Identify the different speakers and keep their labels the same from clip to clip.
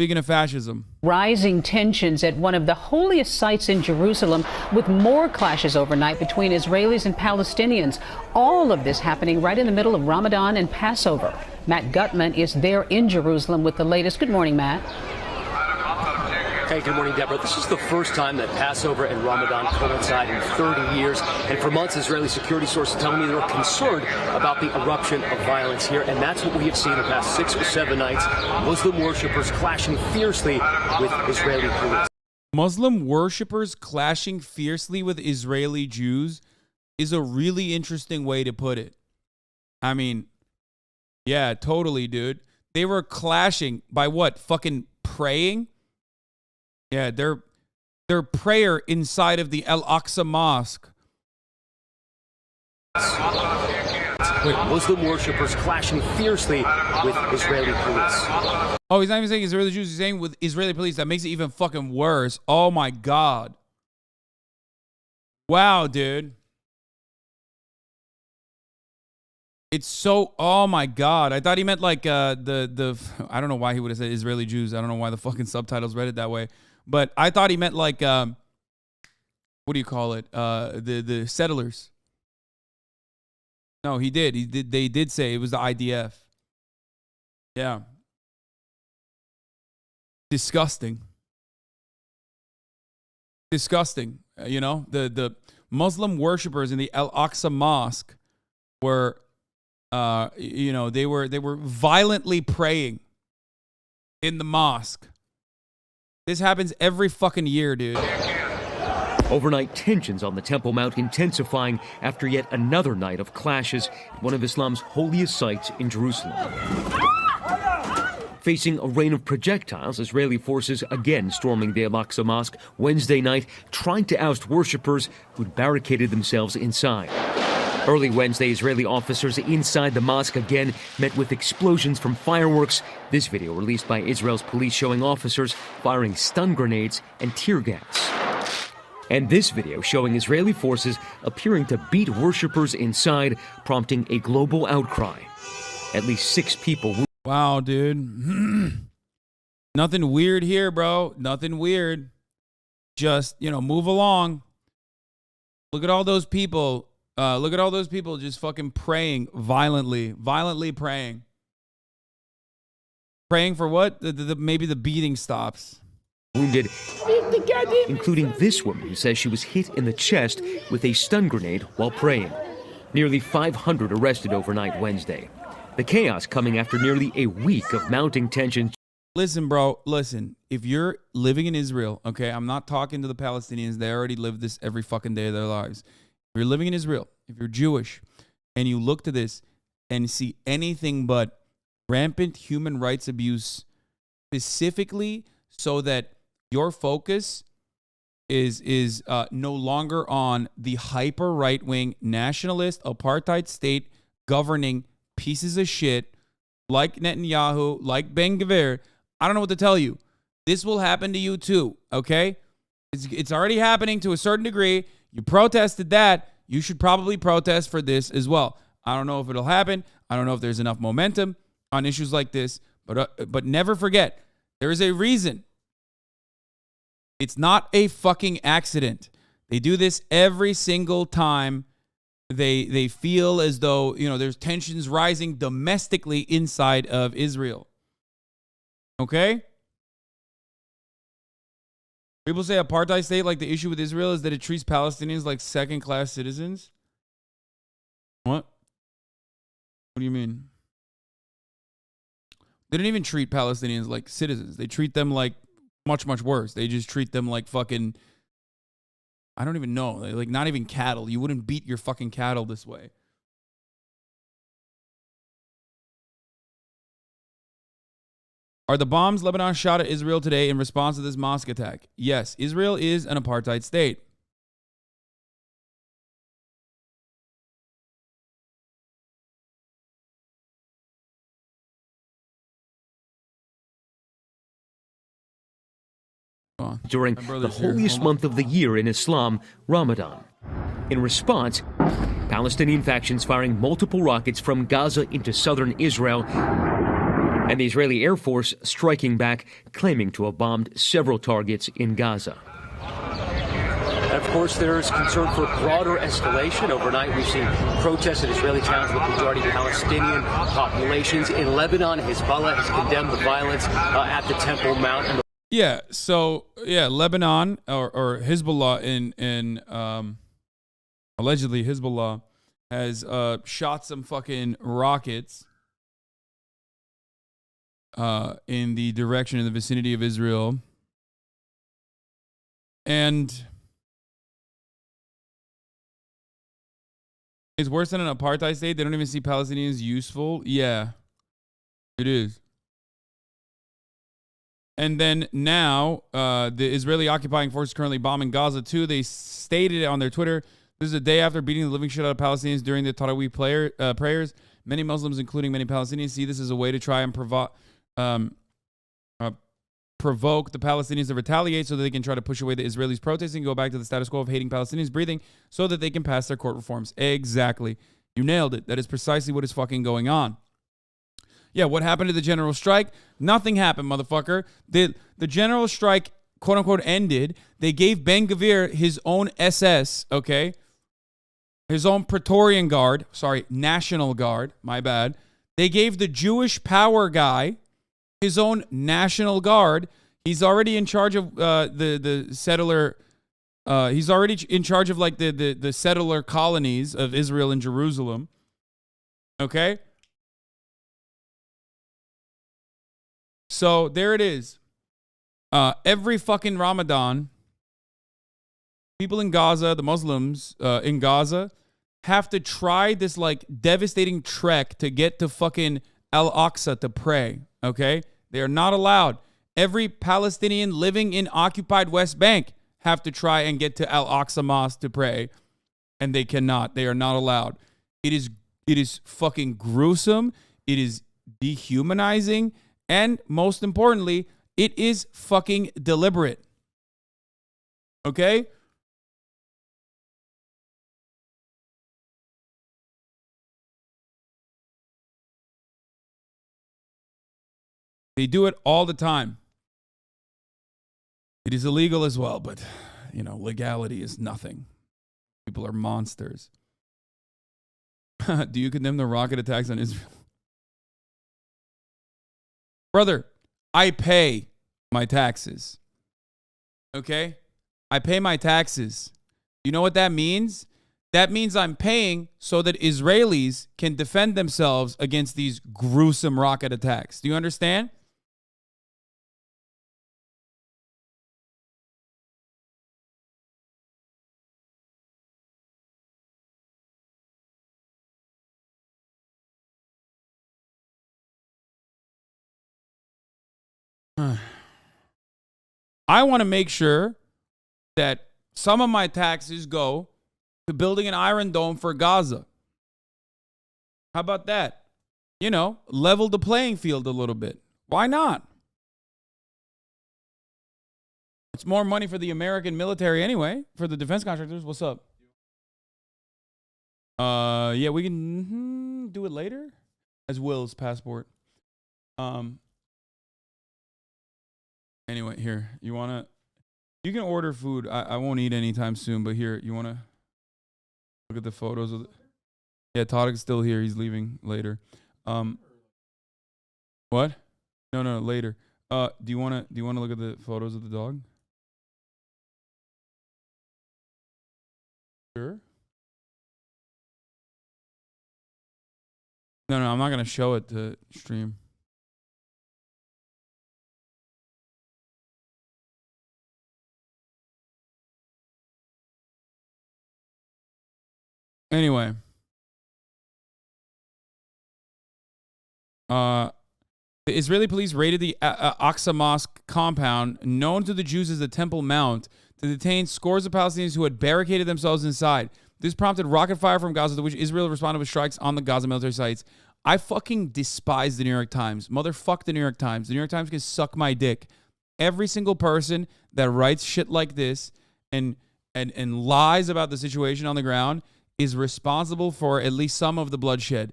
Speaker 1: Speaking of fascism.
Speaker 2: Rising tensions at one of the holiest sites in Jerusalem, with more clashes overnight between Israelis and Palestinians. All of this happening right in the middle of Ramadan and Passover. Matt Gutman is there in Jerusalem with the latest. Good morning, Matt.
Speaker 3: Hey, good morning, Deborah. This is the first time that Passover and Ramadan coincide in 30 years. And for months, Israeli security sources telling me they're concerned about the eruption of violence here. And that's what we have seen the past 6 or 7 nights. Muslim worshippers clashing fiercely with Israeli police.
Speaker 1: Muslim worshippers clashing fiercely with Israeli Jews is a really interesting way to put it. I mean, yeah, totally, dude. They were clashing by what? Fucking praying? Yeah, their prayer inside of the Al-Aqsa Mosque.
Speaker 3: Muslim worshippers clashing fiercely with Israeli police.
Speaker 1: Oh, he's not even saying Israeli Jews. He's saying with Israeli police. That makes it even fucking worse. Oh, my God. Wow, dude. It's so, oh, my God. I thought he meant like I don't know why he would have said Israeli Jews. I don't know why the fucking subtitles read it that way. But I thought he meant like, what do you call it? The settlers. No, he did. They did say it was the IDF. Yeah. Disgusting. Disgusting. You know, the Muslim worshippers in the Al-Aqsa Mosque were, you know, they were violently praying in the mosque. This happens every fucking year, dude.
Speaker 3: Overnight tensions on the Temple Mount intensifying after yet another night of clashes at one of Islam's holiest sites in Jerusalem. Facing a rain of projectiles, Israeli forces again storming the Al-Aqsa Mosque Wednesday night, trying to oust worshippers who'd barricaded themselves inside. Early Wednesday, Israeli officers inside the mosque again met with explosions from fireworks. This video released by Israel's police showing officers firing stun grenades and tear gas. And this video showing Israeli forces appearing to beat worshippers inside, prompting a global outcry. At least 6 people.
Speaker 1: Wow, dude. Nothing weird here, bro. Nothing weird. Just, you know, move along. Look at all those people. Look at all those people just fucking praying violently praying. Praying for what? Maybe the beating stops.
Speaker 3: Wounded, including this woman who says she was hit in the chest with a stun grenade while praying. Nearly 500 arrested overnight Wednesday. The chaos coming after nearly a week of mounting tensions.
Speaker 1: Listen, bro, listen. If you're living in Israel, okay, I'm not talking to the Palestinians. They already live this every fucking day of their lives. If you're living in Israel, if you're Jewish, and you look to this and see anything but rampant human rights abuse, specifically so that your focus is no longer on the hyper right-wing nationalist apartheid state governing pieces of shit like Netanyahu, like Ben Gvir, I don't know what to tell you. This will happen to you too, okay? It's already happening to a certain degree. You protested that. You should probably protest for this as well. I don't know if it'll happen. I don't know if there's enough momentum on issues like this. But never forget, there is a reason. It's not a fucking accident. They do this every single time they feel as though, you know, there's tensions rising domestically inside of Israel. Okay? People say apartheid state, like the issue with Israel is that it treats Palestinians like second-class citizens. What? What do you mean? They didn't even treat Palestinians like citizens. They treat them like much, much worse. They just treat them like fucking, I don't even know. Like not even cattle. You wouldn't beat your fucking cattle this way. Are the bombs Lebanon shot at Israel today in response to this mosque attack? Yes, Israel is an apartheid state.
Speaker 3: During the holiest month of the year in Islam, Ramadan. In response, Palestinian factions firing multiple rockets from Gaza into southern Israel And the Israeli Air Force striking back, claiming to have bombed several targets in Gaza.
Speaker 4: And of course, there is concern for broader escalation. Overnight, we've seen protests in Israeli towns with majority Palestinian populations. In Lebanon, Hezbollah has condemned the violence at the Temple Mount. And
Speaker 1: Lebanon or Hezbollah in allegedly Hezbollah has shot some fucking rockets in the direction in the vicinity of Israel. And it's worse than an apartheid state. They don't even see Palestinians useful. Yeah, it is. And then now, the Israeli occupying forces currently bombing Gaza too. They stated on their Twitter, this is a day after beating the living shit out of Palestinians during the Tarawih prayers. Many Muslims, including many Palestinians, see this as a way to try and provoke the Palestinians to retaliate so that they can try to push away the Israelis protesting and go back to the status quo of hating Palestinians breathing so that they can pass their court reforms. Exactly. You nailed it. That is precisely what is fucking going on. Yeah, what happened to the general strike? Nothing happened, motherfucker. The general strike, quote unquote, ended. They gave Ben Gvir his own SS, okay? His own Praetorian Guard. Sorry, National Guard. My bad. They gave the Jewish power guy his own National Guard. He's already in charge of the settler. He's already in charge of like the settler colonies of Israel and Jerusalem. Okay. So there it is. Every fucking Ramadan, people in Gaza, the Muslims in Gaza, have to try this like devastating trek to get to fucking Al-Aqsa to pray. Okay. They are not allowed. Every Palestinian living in occupied West Bank have to try and get to Al-Aqsa Mosque to pray, and they cannot. They are not allowed. It is fucking gruesome. It is dehumanizing, and most importantly, it is fucking deliberate. Okay? They do it all the time. It is illegal as well, but, you know, legality is nothing. People are monsters. Do you condemn the rocket attacks on Israel? Brother, I pay my taxes. Okay? I pay my taxes. You know what that means? That means I'm paying so that Israelis can defend themselves against these gruesome rocket attacks. Do you understand? I want to make sure that some of my taxes go to building an Iron Dome for Gaza. How about that? You know, level the playing field a little bit. Why not? It's more money for the American military anyway, for the defense contractors. What's up? Yeah, we can do it later as Will's passport. Anyway, here, you can order food. I won't eat anytime soon, but here, you want to look at the photos of yeah, Todic's still here. He's leaving later. What? No, later. Do you want to look at the photos of the dog? Sure. No, I'm not going to show it to stream. Anyway, the Israeli police raided the Al-Aqsa Mosque compound, known to the Jews as the Temple Mount, to detain scores of Palestinians who had barricaded themselves inside. This prompted rocket fire from Gaza, to which Israel responded with strikes on the Gaza military sites. I fucking despise the New York Times. Motherfuck the New York Times. The New York Times can suck my dick. Every single person that writes shit like this and lies about the situation on the ground is responsible for at least some of the bloodshed.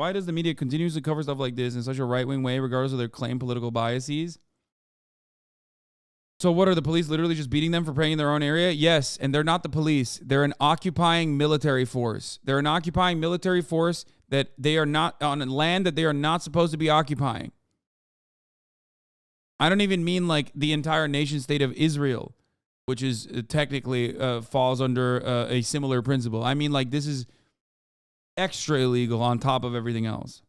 Speaker 1: Why does the media continuously cover stuff like this in such a right-wing way, regardless of their claimed political biases? So what, are the police literally just beating them for praying in their own area? Yes, and they're not the police. They're an occupying military force. They're an occupying military force that they are not on land that they are not supposed to be occupying. I don't even mean like the entire nation state of Israel, which is technically falls under a similar principle. I mean, like, this is extra illegal on top of everything else.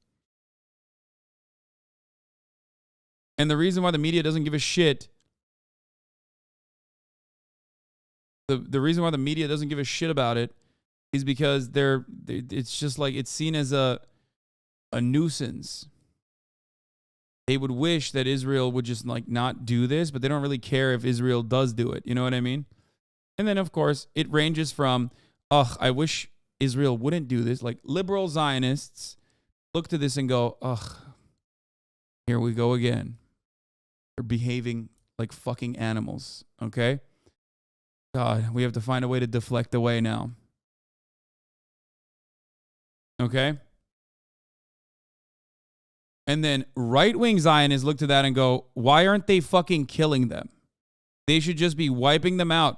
Speaker 1: And the reason why the media doesn't give a shit, the reason why the media doesn't give a shit about it is because it's just like, it's seen as a nuisance. They would wish that Israel would just like not do this, but they don't really care if Israel does do it. You know what I mean? And then, of course, it ranges from, I wish Israel wouldn't do this. Like, liberal Zionists look to this and go, here we go again. They're behaving like fucking animals, okay? God, we have to find a way to deflect away now. Okay? And then right-wing Zionists look to that and go, why aren't they fucking killing them? They should just be wiping them out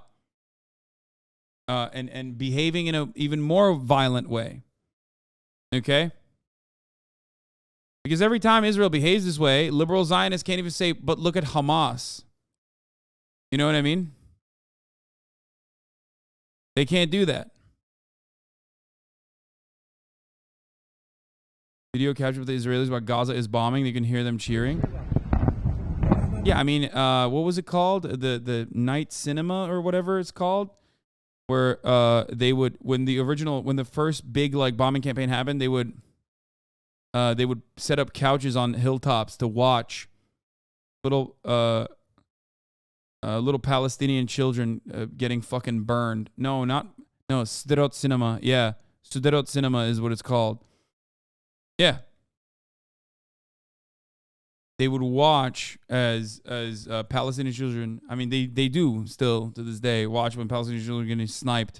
Speaker 1: and behaving in an even more violent way. Okay? Because every time Israel behaves this way, liberal Zionists can't even say, but look at Hamas. You know what I mean? They can't do that. Video captured with the Israelis while Gaza is bombing. You can hear them cheering. Yeah, I mean, what was it called? The night cinema or whatever it's called, where they would, when the first big like bombing campaign happened, they would set up couches on hilltops to watch little Palestinian children getting fucking burned. No, Sderot Cinema. Yeah, Sderot Cinema is what it's called. Yeah. They would watch as Palestinian children, I mean, they do still to this day watch when Palestinian children are getting sniped